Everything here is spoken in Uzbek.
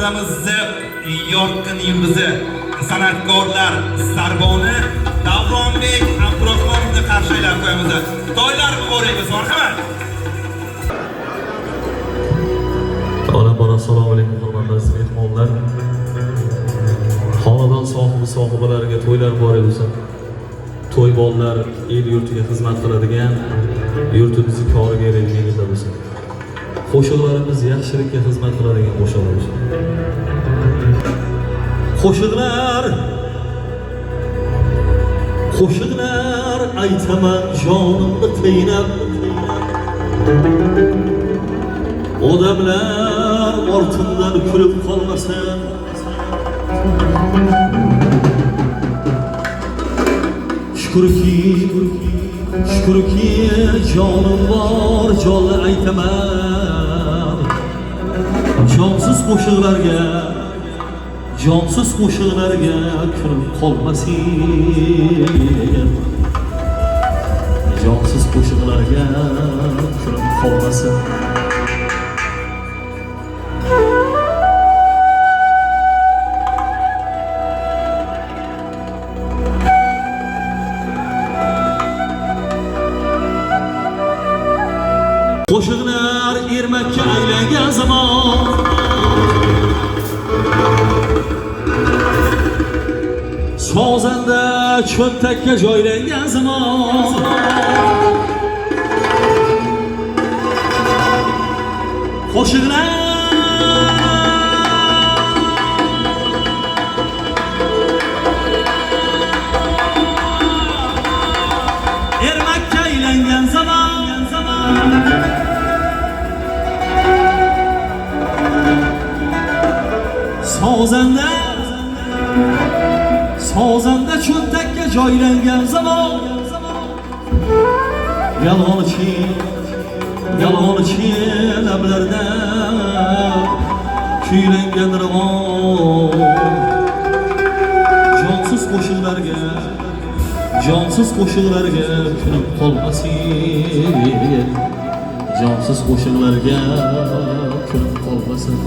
asrimizni yorqin yulduzi san'atkorlar Sarboni Davronbek Abdurahmonovni qarshi aylab qo'yamiz. To'ylar muborak, marhamat. Assalomu alaykum hurmatli mehmonlar. Xonadon sohibalariga to'ylar muborak bo'lsin. To'y bolalar el yurtiga xizmat qiladigan, yurtimizni koriga yaraydigan yillar bo'lsin. Qo'shiqlarimiz yaxshilikka xizmat qiladigan qo'shiqlar bo'lsin. Qo'shiqlar aytaman jonimni qiynab. Odamlar ortimdan kulib qolmasin. Shukrki jonim bor, jonli aytaman. Jonsiz qo'shiqlarga kulib qolmasin. Jonsiz qo'shiqlarga kulib qolmasin. Qo'shiqlar ermakka aylangan zamon, sozanda cho'ntakka joylangan zamon. Qo'shiqlar ermakka aylangan zamon. Sozanda cho'ntakka joylangan zamon. Yalg'onchi lablarda kuylangan ravon. Jonsiz qo'shiqlarga kulib qolmasin. Jonsiz qo'shiqlarga kulib qolmasin.